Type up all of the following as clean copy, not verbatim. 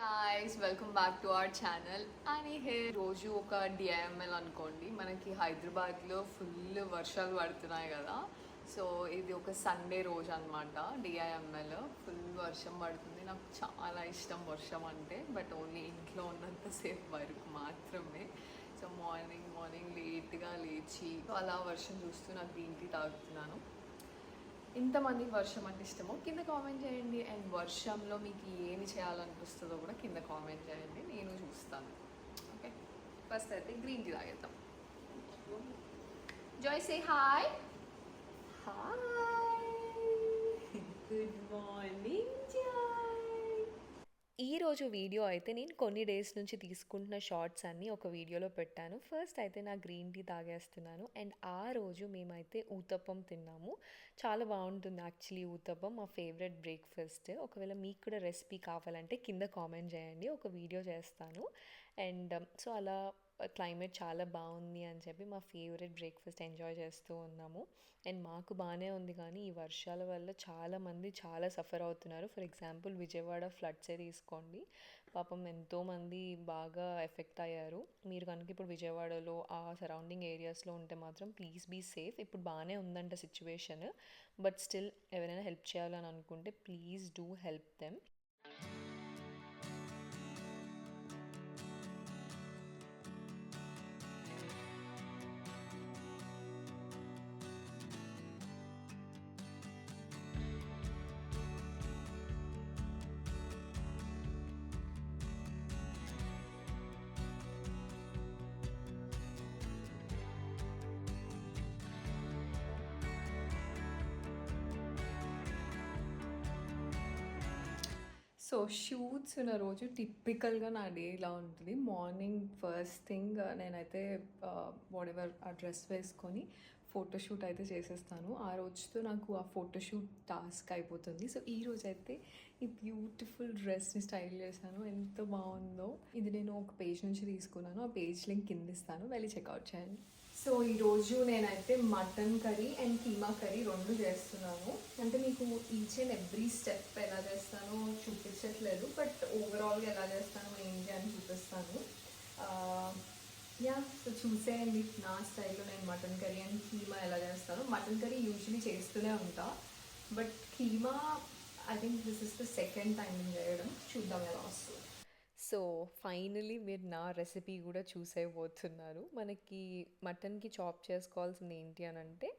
Guys welcome back to our channel అని హే రోజు ఒక డిఐఎంఎల్ అనుకోండి. మనకి హైదరాబాద్లో ఫుల్ వర్షాలు పడుతున్నాయి కదా. సో ఇది ఒక సండే రోజు అనమాట. డిఐఎంఎల్ ఫుల్ వర్షం పడుతుంది. నాకు చాలా ఇష్టం వర్షం అంటే, బట్ ఓన్లీ ఇంట్లో ఉన్నంతసేపు వరకు మాత్రమే. సో మార్నింగ్ లేట్గా లేచి అలా వర్షం చూస్తూ నాకు గ్రీన్ టీ తాగుతున్నాను. ఇంతమందికి వర్షం అంటే ఇష్టమో కింద కామెంట్ చేయండి. అండ్ వర్షంలో మీకు ఏమి చేయాలనిపిస్తుందో కూడా కింద కామెంట్ చేయండి, నేను చూస్తాను. ఓకే, ఫస్ట్ అయితే గ్రీన్ టీ తాగేద్దాం. Joy say hi. Hi, good morning Joy. ఈరోజు వీడియో అయితే నేను కొన్ని డేస్ నుంచి తీసుకుంటున్న షార్ట్స్ అన్నీ ఒక వీడియోలో పెట్టాను. ఫస్ట్ అయితే నా గ్రీన్ టీ తాగేస్తున్నాను. అండ్ ఆ రోజు మేమైతే ఊతప్పం తిన్నాము. చాలా బాగుంటుంది యాక్చువల్లీ ఊతప్పం, మా ఫేవరెట్ బ్రేక్ఫాస్ట్. ఒకవేళ మీకు కూడా రెసిపీ కావాలంటే కింద కామెంట్ చేయండి, ఒక వీడియో చేస్తాను. అండ్ సో అలా క్లైమేట్ చాలా బాగుంది అని చెప్పి మా ఫేవరెట్ బ్రేక్ఫాస్ట్ ఎంజాయ్ చేస్తూ ఉన్నాము. అండ్ మాకు బాగానే ఉంది, కానీ ఈ వర్షాల వల్ల చాలామంది చాలా సఫర్ అవుతున్నారు. ఫర్ ఎగ్జాంపుల్ విజయవాడ ఫ్లడ్సే తీసుకోండి, పాపం ఎంతోమంది బాగా ఎఫెక్ట్ అయ్యారు. మీరు కనుక ఇప్పుడు విజయవాడలో ఆ సరౌండింగ్ ఏరియాస్లో ఉంటే మాత్రం ప్లీజ్ బీ సేఫ్. ఇప్పుడు బాగానే ఉందంట సిచ్యువేషన్, బట్ స్టిల్ ఎవరైనా హెల్ప్ చేయాలని అనుకుంటే please do help them. So shoots ఉన్న రోజు టిపికల్గా నా డే ఇలా ఉంటుంది. మార్నింగ్ ఫస్ట్ థింగ్ నేనైతే వాట్ ఎవర్ ఆ డ్రెస్ వేసుకొని ఫోటోషూట్ అయితే చేసేస్తాను. ఆ రోజుతో నాకు ఆ ఫోటోషూట్ టాస్క్ అయిపోతుంది. సో ఈ రోజు అయితే ఈ బ్యూటిఫుల్ డ్రెస్ని స్టైల్ చేశాను, ఎంత బాగుందో. ఇది నేను ఒక పేజ్ నుంచి తీసుకున్నాను, ఆ పేజ్ లింక్ కింద ఇస్తాను, వెళ్ళి చెక్అవుట్ చేయండి. సో ఈరోజు నేనైతే mutton curry and keema curry రెండు చేస్తున్నాను. అంటే మీకు ఈచ్ అండ్ ఎవ్రీ స్టెప్ ఎలా చేస్తానో చూపించట్లేదు, బట్ ఓవరాల్గా ఎలా చేస్తానో ఏంటి అని చూపిస్తాను. యా, సో చూసేయండి నా స్టైల్లో నేను మటన్ కర్రీ అండ్ కీమా ఎలా చేస్తాను. మటన్ కర్రీ యూజువలీ చేస్తూనే ఉంటా, but keema I think this is the second time నేను చేయడం. చూద్దాం ఎలా వస్తుంది. సో ఫైనలీ మీరు నా రెసిపీ కూడా చూసేయబోతున్నారు. మనకి మటన్కి చాప్ చేసుకోవాల్సింది ఏంటి అని అంటే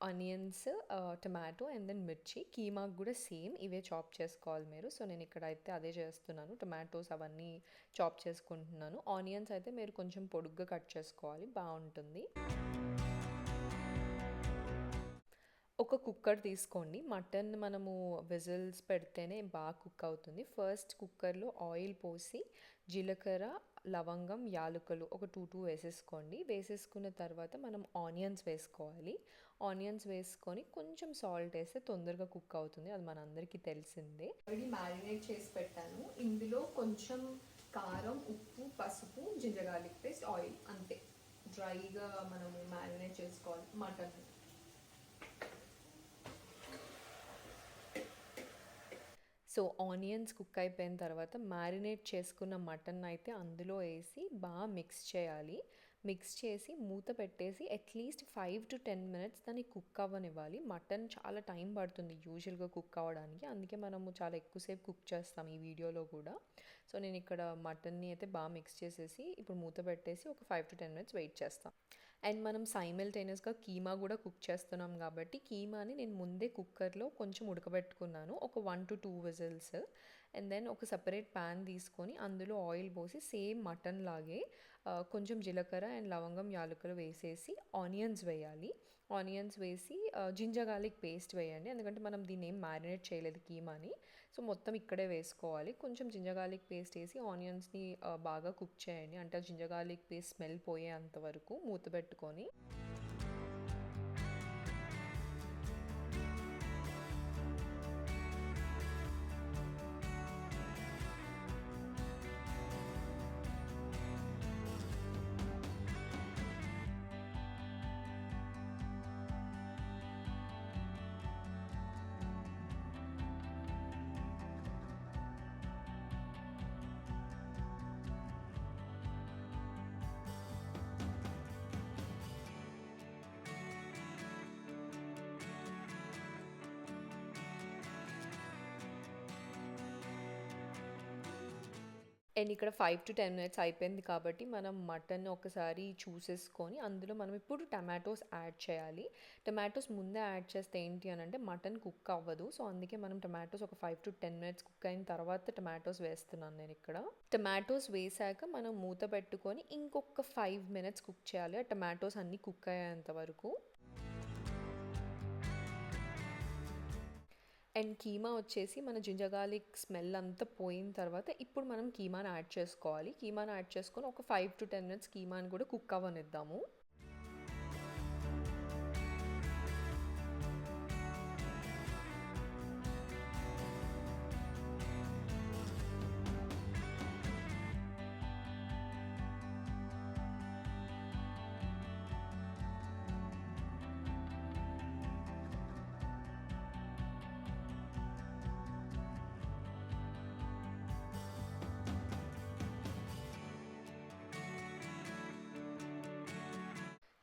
ఆనియన్స్, టమాటో అండ్ దెన్ మిర్చి. కీమాకు కూడా సేమ్ ఇవే చాప్ చేసుకోవాలి మీరు. సో నేను ఇక్కడ అయితే అదే చేస్తున్నాను, టమాటోస్ అవన్నీ చాప్ చేసుకుంటున్నాను. ఆనియన్స్ అయితే మీరు కొంచెం పొడుగ్గా కట్ చేసుకోవాలి, బాగుంటుంది. ఒక కుక్కర్ తీసుకోండి. మటన్ మనము విజిల్స్ పెడితేనే బాగా కుక్ అవుతుంది. ఫస్ట్ కుక్కర్లో ఆయిల్ పోసి జీలకర్ర, లవంగం, యాలకులు ఒక టూ వేసేసుకోండి. వేసేసుకున్న తర్వాత మనం ఆనియన్స్ వేసుకోవాలి. ఆనియన్స్ వేసుకొని కొంచెం సాల్ట్ వేస్తే తొందరగా కుక్ అవుతుంది, అది మనందరికీ తెలిసిందే. ఆల్రెడీ మ్యారినేట్ చేసి పెట్టాను. ఇందులో కొంచెం కారం, ఉప్పు, పసుపు, జింజర్ గార్లిక్ పేస్ట్, ఆయిల్, అంతే. డ్రైగా మనము మ్యారినేట్ చేసుకోవాలి మటన్. సో ఆనియన్స్ కుక్ అయిపోయిన తర్వాత మ్యారినేట్ చేసుకున్న మటన్ అయితే అందులో వేసి బాగా మిక్స్ చేయాలి. మిక్స్ చేసి మూత పెట్టేసి అట్లీస్ట్ 5 to 10 minutes దాన్ని కుక్ అవ్వనివ్వాలి. మటన్ చాలా టైం పడుతుంది యూజువల్గా కుక్ అవ్వడానికి, అందుకే మనము చాలా ఎక్కువసేపు కుక్ చేస్తాం ఈ వీడియోలో కూడా. సో నేను ఇక్కడ మటన్ని అయితే బాగా మిక్స్ చేసేసి ఇప్పుడు మూత పెట్టేసి ఒక 5 to 10 minutes వెయిట్ చేస్తాం. అండ్ మనం సైమల్టేనియస్గా కీమా కూడా కుక్ చేస్తున్నాం కాబట్టి కీమాని నేను ముందే కుక్కర్లో కొంచెం ఉడకబెట్టుకున్నాను, ఒక 1 to 2 విజిల్స్. అండ్ దెన్ ఒక సపరేట్ ప్యాన్ తీసుకొని అందులో ఆయిల్ పోసి సేమ్ మటన్ లాగే కొంచెం జీలకర్ర అండ్ లవంగం, యాలకులు వేసేసి ఆనియన్స్ వేయాలి. ఆనియన్స్ వేసి జింజర్ గార్లిక్ పేస్ట్ వేయండి, ఎందుకంటే మనం దీన్ని ఏం మ్యారినేట్ చేయలేదు కీమాని. సో మొత్తం ఇక్కడే వేసుకోవాలి. కొంచెం జింజర్ గార్లిక్ పేస్ట్ వేసి ఆనియన్స్ని బాగా కుక్ చేయండి, అంటే జింజర్ గార్లిక్ పేస్ట్ స్మెల్ పోయేంత వరకు మూత పెట్టుకొని. అండ్ ఇక్కడ 5 to 10 మినిట్స్ అయిపోయింది కాబట్టి మనం మటన్ ఒకసారి చూసేసుకొని అందులో మనం ఇప్పుడు టమాటోస్ యాడ్ చేయాలి. టమాటోస్ ముందే యాడ్ చేస్తే ఏంటి అని అంటే మటన్ కుక్ అవ్వదు. సో అందుకే మనం టమాటోస్ ఒక 5 to 10 మినిట్స్ కుక్ అయిన తర్వాత టమాటోస్ వేస్తున్నాను నేను ఇక్కడ. టమాటోస్ వేసాక మనం మూత పెట్టుకొని ఇంకొక 5 మినిట్స్ కుక్ చేయాలి, ఆ టమాటోస్ అన్నీ కుక్ అయ్యేంత వరకు. అండ్ కీమా వచ్చేసి మన జింజర్ గార్లిక్ స్మెల్ అంతా పోయిన తర్వాత ఇప్పుడు మనం కీమాని యాడ్ చేసుకోవాలి. కీమాని యాడ్ చేసుకొని ఒక 5 to 10 మినిట్స్ కీమాని కూడా కుక్ అవ్వనిద్దాము.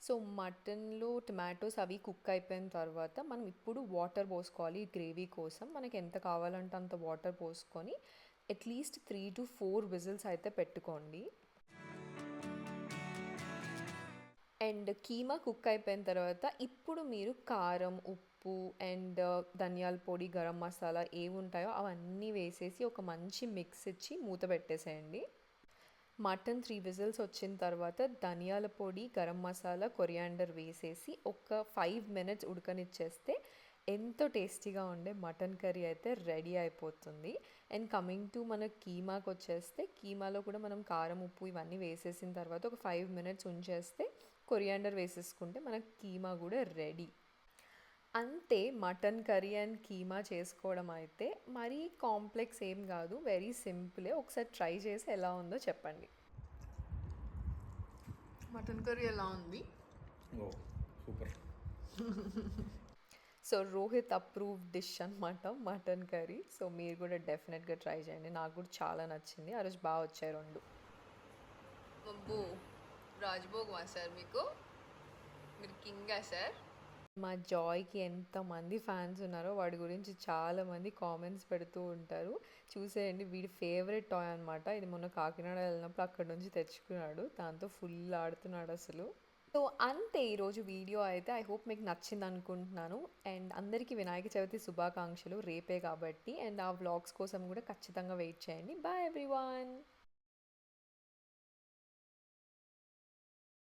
సో మటన్లో టమాటోస్ అవి కుక్ అయిపోయిన తర్వాత మనం ఇప్పుడు వాటర్ పోసుకోవాలి గ్రేవీ కోసం. మనకి ఎంత కావాలంటే అంత వాటర్ పోసుకొని అట్లీస్ట్ 3 to 4 విజిల్స్ అయితే పెట్టుకోండి. అండ్ కీమా కుక్ అయిపోయిన తర్వాత ఇప్పుడు మీరు కారం, ఉప్పు అండ్ ధనియాల పొడి, గరం మసాలా ఏవి ఉంటాయో అవన్నీ వేసేసి ఒక మంచి మిక్స్ ఇచ్చి మూత పెట్టేసేయండి. మటన్ 3 విజిల్స్ వచ్చిన తర్వాత ధనియాల పొడి, గరం మసాలా, కొరియాండర్ వేసేసి ఒక 5 మినిట్స్ ఉడకనిచ్చేస్తే ఎంతో టేస్టీగా ఉండే మటన్ కర్రీ అయితే రెడీ అయిపోతుంది. అండ్ కమింగ్ టు మన కీమాకి వచ్చేస్తే కీమాలో కూడా మనం కారం, ఉప్పు ఇవన్నీ వేసేసిన తర్వాత ఒక 5 మినిట్స్ ఉంచేస్తే కొరియాండర్ వేసేసుకుంటే మనకు కీమా కూడా రెడీ. అంతే, మటన్ కర్రీ అండ్ కీమా చేసుకోవడం అయితే మరీ కాంప్లెక్స్ ఏం కాదు, వెరీ సింపులే. ఒకసారి ట్రై చేసి ఎలా ఉందో చెప్పండి. మటన్ కర్రీ ఎలా ఉంది? Oh super. So Rohit approve dish అనమాట మటన్ కర్రీ. సో మీరు కూడా డెఫినెట్గా ట్రై చేయండి, నాకు కూడా చాలా నచ్చింది. ఆ రోజు బాగా వచ్చాయి రెండు. అబ్బో, రాజ్భోగ్ సార్ మీకు, మీరు కింగా సార్. మా జాయ్కి ఎంతమంది ఫ్యాన్స్ ఉన్నారో వాడి గురించి చాలామంది కామెంట్స్ పెడుతూ ఉంటారు. చూసేయండి, వీడి ఫేవరెట్ టాయ్ అనమాట ఇది. మొన్న కాకినాడ వెళ్ళినప్పుడు అక్కడ నుంచి తెచ్చుకున్నాడు, దాంతో ఫుల్ ఆడుతున్నాడు అసలు. సో అంతే ఈరోజు వీడియో అయితే. ఐ హోప్ మీకు నచ్చింది అనుకుంటున్నాను. అండ్ అందరికీ వినాయక చవితి శుభాకాంక్షలు, రేపే కాబట్టి. అండ్ ఆ వ్లాగ్స్ కోసం కూడా ఖచ్చితంగా వెయిట్ చేయండి. Bye everyone.